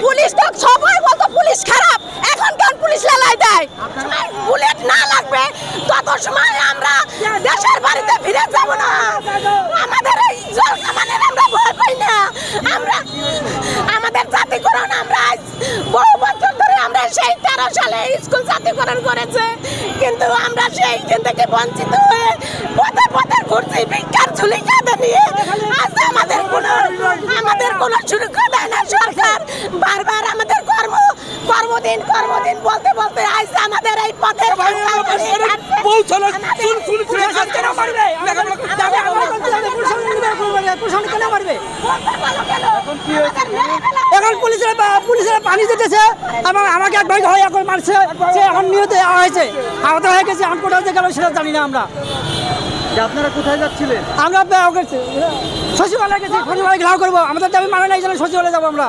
Police তো সবাই বলতো পুলিশ খারাপ, এখন কেন পুলিশ লালাই দেয়? বুলেট না লাগবে তত সময় আমরা দেশের বাড়িতে ফিরে যাব না। আমাদের এই জল কামানের আমরা ভয় পাই না। আমরা আমাদের জাতিকরণ আমরা বহু বছর ধরে আমরা সেই 13 সালে স্কুল জাতিকরণ করেছে, কিন্তু আমরা সেই দিন থেকে বঞ্চিত হয়ে পথে পথে ঘুরছি ভিক্ষার ঝুলি কাঁধে নিয়ে। আজ আমাদের কোনো সুরক্ষা দেয় না সরকার। বারবার আমাদের কর্মদিন বলতে বলতে আজ আমাদের এই পথের এখন পুলিশের পানি দিতেছে এবং আমাকে এক ভাই হয় এখন মারছে, সে এখন নিহত হয়েছে, আহত হয়ে গেছে। এখন কোথাও গেল সেটা জানি না আমরা। আপনারা কোথায় যাচ্ছিলেন? আমরা সচিবালয়ে গেছি, সচিবালয়ে ঘেরাও করবো। আমাদের দাবি মানে নাই, সচিবালয়ে যাবো আমরা।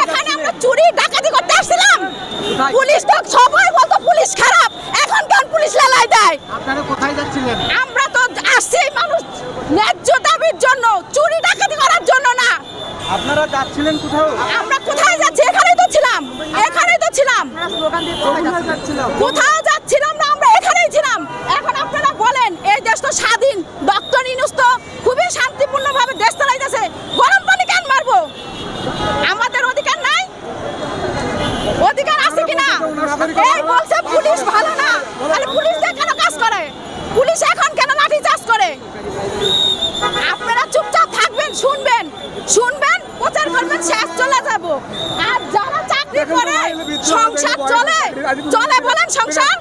এখানে আমরা চুরি ডাকাতি করতে আসছিলাম, পুলিশ তো সবাই বলতো পুলিশ খারাপ, এখন কেন পুলিশ লালাই দেয়? আপনারা কোথায় যাচ্ছিলেন? আমরা তো আসছি মানুষ ন্যায্য দাবির জন্য, চুরি ডাকাতি করার জন্য না। আপনারা যাচ্ছিলেন কোথাও? আমরা কোথায় যাচ্ছি? এখানেই তো ছিলাম। কোথাও যাচ্ছিলাম না, আমরা এখানেই ছিলাম। এখন আপনারা বলেন, এই দেশ তো স্বাধীন, ডক্টর ইউনূস তো খুবই শান্তিপূর্ণভাবে দেশ চালাইতেছে, গরম পানি কেন মারবো? আমাদের অধিকার নাই? অধিকার আছে কিনা? এই বলছে পুলিশ ভালো না, তাহলে পুলিশ কেন কাজ করে? পুলিশ এখন কেন লাঠি চার্জ করে? আপনারা চুপচাপ থাকবেন, শুনবেন, প্রচার করবেন, শেষ চলে যাব। আর যারা চাকরি করে সংসার চলে বলেন সংসার।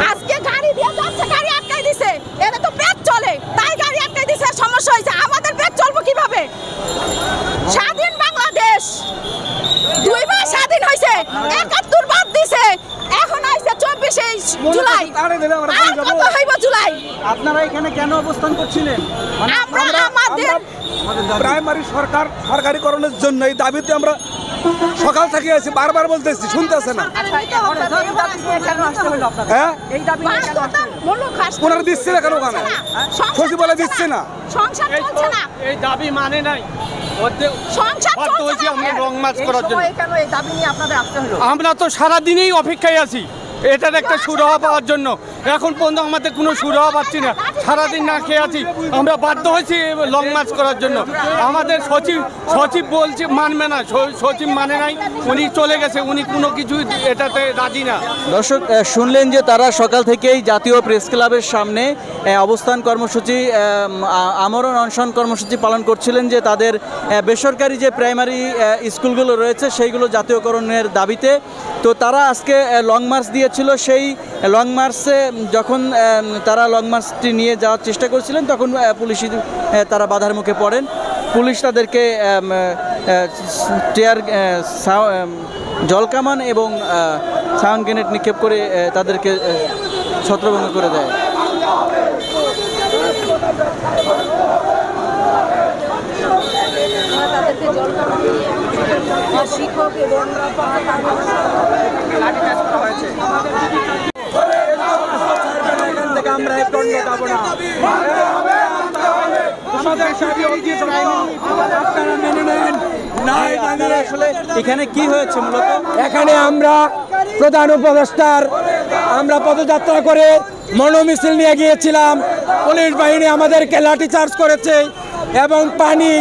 আজকে গাড়ি দিয়ে যাচ্ছে, গাড়ি আটকাই দিছে, এটা তো পেট চলে, তাই গাড়ি আটকাই দিছে, সমস্যা হয়েছে। আমাদের পেট চলবো কিভাবে? স্বাধীন বাংলাদেশ 2 মাস স্বাধীন হয়েছে, 71 বাদ দিছে, এখন আইছে 24 জুলাই, আর কত হইব জুলাই? আপনারা এখানে কেন অবস্থান করছিলেন? আমরা আমাদের প্রাইমারি সরকারিকরণের জন্য এই দাবিতে আমরা সকাল থেকে আছি, বারবার বলতেছি, শুনতেছে না। হ্যাঁ, ওনারা দিচ্ছে না কেন? ওখানে সচিবালয় দিচ্ছে না, এই দাবি মানে নাই। আমরা তো সারাদিনই অপেক্ষায় আছি এটার একটা সুরাহা পাওয়ার জন্য। এখন পর্যন্ত আমাদের কোনো সুরাহা পাচ্ছি না, সারাদিন না খেয়ে আছি। আমরা বাধ্য হয়েছি লং মার্চ করার জন্য। আমাদের সচিব বলছে মানবে না, সচিব মানে নাই, উনি চলে গেছে, উনি কোনো কিছু এটাতে রাজি না। দর্শক শুনলেন যে তারা সকাল থেকেই জাতীয় প্রেস ক্লাবের সামনে অবস্থান কর্মসূচি, আমরণ অনশন কর্মসূচি পালন করছিলেন, যে তাদের বেসরকারি যে প্রাইমারি স্কুলগুলো রয়েছে সেইগুলো জাতীয়করণের দাবিতে। তো তারা আজকে লং মার্চ দিয়েছিল। সেই লং মার্চে যখন তারা লং মার্চটি নিয়ে যাওয়ার চেষ্টা করছিলেন, তখন পুলিশি তারা বাধার মুখে পড়েন। পুলিশ তাদেরকে জলকামান এবং সাউন্ড গ্রেনেড নিক্ষেপ করে তাদেরকে ছত্রভঙ্গ করে দেয়। শিক্ষক এবং আমরা এখানে কি হয়েছে মূলত? এখানে আমরা প্রধান উপদেষ্টার আমরা পদযাত্রা করে মনোমিছিল নিয়ে গিয়েছিলাম। পুলিশ বাহিনী আমাদেরকে লাঠিচার্জ করেছে এবং পানি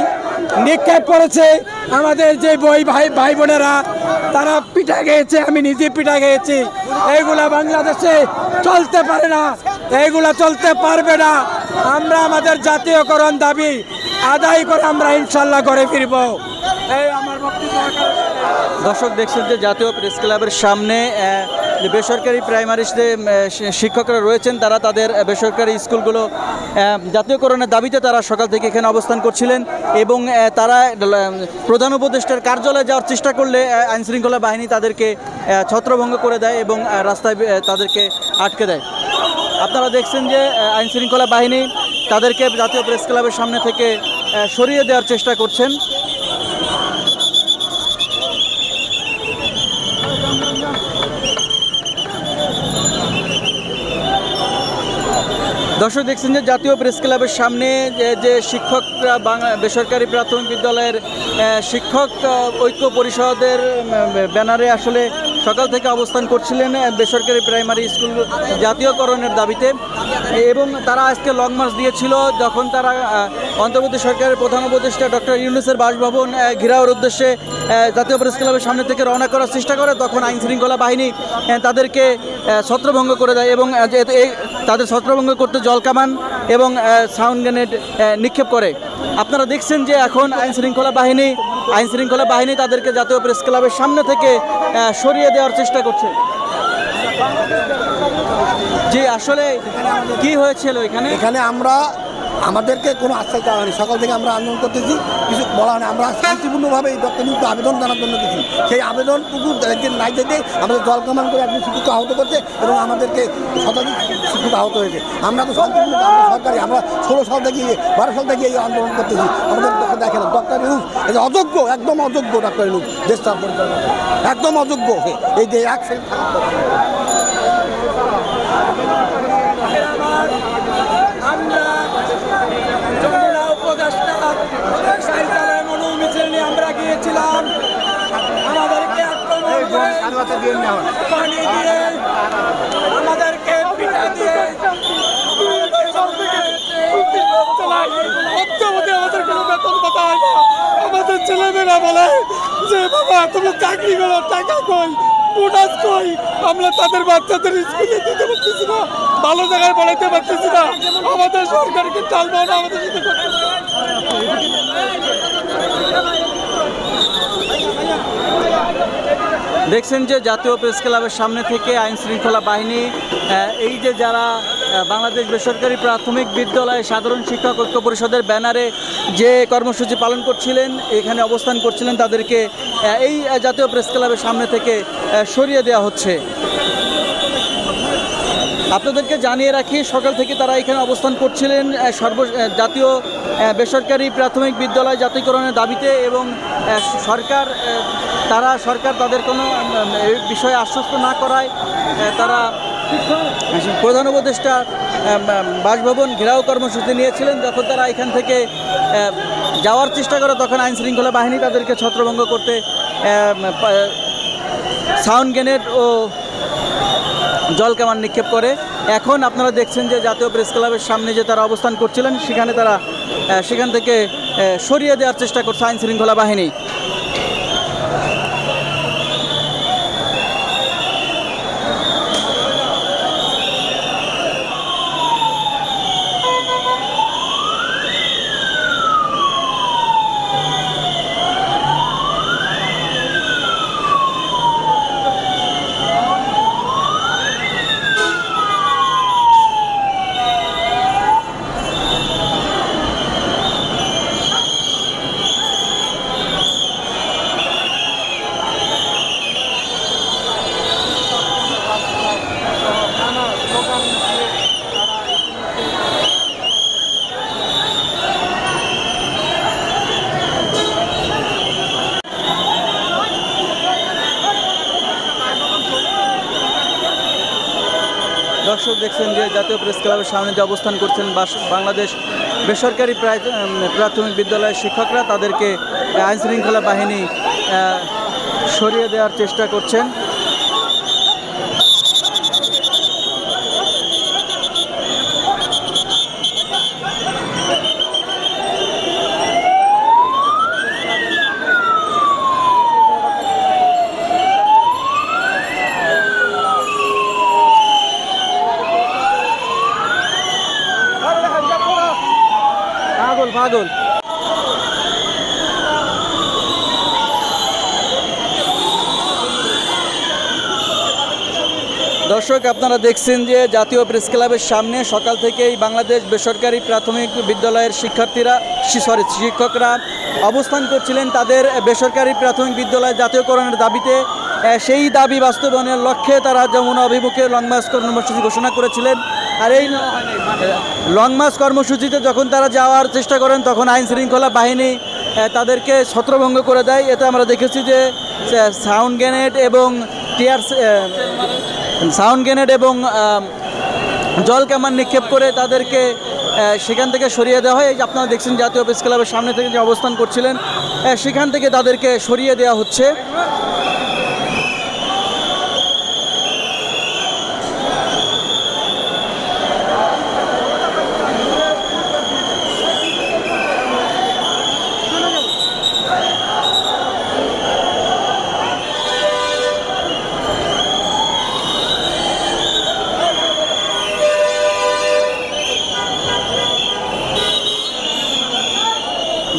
নিক্ষেপ করেছে। আমাদের যে ভাই বোনেরা তারা পিঠা খেয়েছে, আমি নিজে পিঠা খেয়েছি। এইগুলা বাংলাদেশে চলতে পারে না, এইগুলা চলতে পারবে না। আমরা আমাদের জাতীয়করণ দাবি আদায় করে আমরা ইনশাল্লাহ করে ফিরবো। এই আমার বক্তব্য। দর্শক দেখছেন যে জাতীয় প্রেস ক্লাবের সামনে যে বেসরকারি প্রাইমারি যে শিক্ষকরা রয়েছেন তারা তাদের বেসরকারি স্কুলগুলো জাতীয়করণের দাবিতে তারা সকাল থেকে এখানে অবস্থান করছিলেন এবং তারা প্রধান উপদেষ্টার কার্যালয়ে যাওয়ার চেষ্টা করলে আইনশৃঙ্খলা বাহিনী তাদেরকে ছত্রভঙ্গ করে দেয় এবং রাস্তায় তাদেরকে আটকে দেয়। আপনারা দেখছেন যে আইনশৃঙ্খলা বাহিনী তাদেরকে জাতীয় প্রেস ক্লাবের সামনে থেকে সরিয়ে দেওয়ার চেষ্টা করছেন। দর্শক দেখছেন যে জাতীয় প্রেস ক্লাবের সামনে যে শিক্ষকরা বেসরকারি প্রাথমিক বিদ্যালয়ের শিক্ষক ঐক্য পরিষদের ব্যানারে আসলে সকাল থেকে অবস্থান করছিলেন বেসরকারি প্রাইমারি স্কুল জাতীয়করণের দাবিতে এবং তারা আজকে লং মার্চ দিয়েছিল। যখন তারা অন্তর্বর্তী সরকারের প্রধান উপদেষ্টা ডক্টর ইউনূসের বাসভবন ঘেরাওর উদ্দেশ্যে জাতীয় প্রেস ক্লাবের সামনে থেকে রওনা করার চেষ্টা করে তখন আইনশৃঙ্খলা বাহিনী তাদেরকে ছত্রভঙ্গ করে দেয় এবং তাদের ছত্রভঙ্গ করতে জলকামান এবং সাউন্ড গ্রেনেড নিক্ষেপ করে। আপনারা দেখছেন যে এখন আইনশৃঙ্খলা বাহিনী তাদেরকে জাতীয় প্রেস ক্লাবের সামনে থেকে সরিয়ে দেওয়ার চেষ্টা করছে। জি আসলে কি হয়েছিল এখানে আমাদেরকে কোনো আশ্বাস দেওয়া হয়নি। সকাল থেকে আমরা আন্দোলন করতেছি, কিছু বলা হয়নি। আমরা শান্তিপূর্ণভাবে এই ডক্টরকে আবেদন জানার জন্য কিছু সেই আবেদনটুকু নাই যেতে আমাদের জলকামান করে একজন শিক্ষিত আহত করছে এবং আমাদেরকে শতাধিক শিক্ষিত আহত হয়েছে। আমরা তো শান্তিপূর্ণ সরকারি, আমরা 16 সাল থেকে 12 সাল থেকে এই আন্দোলন করতেছি। আমাদের দেখেন ডক্টর ইউনূস এই অযোগ্য, একদম অযোগ্য ডক্টর ইউনূস দেশটা পরিচালনা একদম অযোগ্য। এই যে এক আমরা গিয়েছিলাম, আমাদেরকে পানি দিয়ে আমাদেরকে পিঠা দিয়ে আমাদের কোনো বেতন কথা হয় না। আমাদের ছেলেমেয়েরা বলে যে বাবা তুমি চাকরি করো, টাকা কই, বোনাস কই, আমরা তাদের বাচ্চাদের স্কুলে দিতে পারতেছি না, ভালো জায়গায় পড়াইতে পারতেছি না। আমাদের সরকারকে টালবো না, আমাদের দেখছেন যে জাতীয় প্রেস ক্লাবের সামনে থেকে আইনশৃঙ্খলা বাহিনী এই যে যারা বাংলাদেশ বেসরকারি প্রাথমিক বিদ্যালয় সাধারণ শিক্ষক ঐক্য পরিষদের ব্যানারে যে কর্মসূচি পালন করছিলেন, এখানে অবস্থান করছিলেন, তাদেরকে এই জাতীয় প্রেস ক্লাবের সামনে থেকে সরিয়ে দেওয়া হচ্ছে। আপনাদেরকে জানিয়ে রাখি সকাল থেকে তারা এখানে অবস্থান করছিলেন জাতীয় বেসরকারি প্রাথমিক বিদ্যালয় জাতীয়করণের দাবিতে এবং সরকার তাদের কোনো বিষয়ে আশ্বস্ত না করায় তারা প্রধান উপদেষ্টা বাসভবন ঘেরাও কর্মসূচি নিয়েছিলেন। যখন তারা এখান থেকে যাওয়ার চেষ্টা করে তখন আইনশৃঙ্খলা বাহিনী তাদেরকে ছত্রভঙ্গ করতে সাউন্ড গ্রেনেড ও জলকামান নিক্ষেপ করে। এখন আপনারা দেখছেন যে জাতীয় প্রেস ক্লাবের সামনে যে তারা অবস্থান করছিলেন সেখান থেকে সরিয়ে দেওয়ার চেষ্টা করছে আইনশৃঙ্খলা বাহিনী। দর্শক দেখছেন যে জাতীয় প্রেস ক্লাবের সামনে যে অবস্থান করছেন বাংলাদেশ বেসরকারি প্রাথমিক বিদ্যালয়ের শিক্ষকরা, তাদেরকে আইনশৃঙ্খলা বাহিনী সরিয়ে দেওয়ার চেষ্টা করছেন। পাগল দর্শক, আপনারা দেখছেন যে জাতীয় প্রেস ক্লাবের সামনে সকাল থেকেই বাংলাদেশ বেসরকারি প্রাথমিক বিদ্যালয়ের শিক্ষকরা অবস্থান করছিলেন তাদের বেসরকারি প্রাথমিক বিদ্যালয় জাতীয়করণের দাবিতে। সেই দাবি বাস্তবায়নের লক্ষ্যে তারা যমুনা অভিমুখে লং মার্চ কর্মসূচি ঘোষণা করেছিলেন। আর এই লং মার্চ কর্মসূচিতে যখন তারা যাওয়ার চেষ্টা করেন তখন আইন শৃঙ্খলা বাহিনী তাদেরকে ছত্রভঙ্গ করে দেয়। এতে আমরা দেখেছি যে সাউন্ড গ্রেনেড এবং জল কামান নিক্ষেপ করে তাদেরকে সেখান থেকে সরিয়ে দেওয়া হয়। এই যে আপনারা দেখছেন জাতীয় প্রেস ক্লাবের সামনে থেকে যে অবস্থান করছিলেন সেখান থেকে তাদেরকে সরিয়ে দেওয়া হচ্ছে।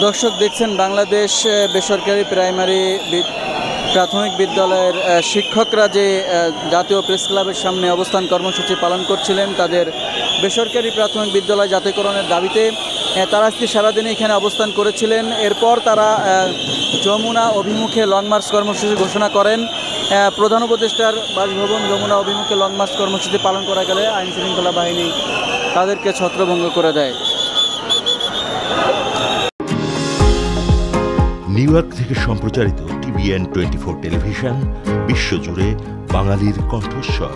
দর্শক দেখছেন বাংলাদেশ বেসরকারি প্রাথমিক বিদ্যালয়ের শিক্ষকরা যে জাতীয় প্রেস ক্লাবের সামনে অবস্থান কর্মসূচি পালন করছিলেন তাদের বেসরকারি প্রাথমিক বিদ্যালয় জাতীয়করণের দাবিতে। তারা আজকে সারাদিন এখানে অবস্থান করেছিলেন। এরপর তারা যমুনা অভিমুখে লং মার্চ কর্মসূচি ঘোষণা করেন। প্রধান উপদেষ্টার বাসভবন যমুনা অভিমুখে লং মার্চ কর্মসূচি পালন করা গেলে আইন শৃঙ্খলা বাহিনী তাদেরকে ছত্রভঙ্গ করে দেয়। নিউ ইয়র্ক থেকে সম্প্রচারিত TVN 24 টেলিভিশন বিশ্বজুড়ে বাঙালির কণ্ঠস্বর।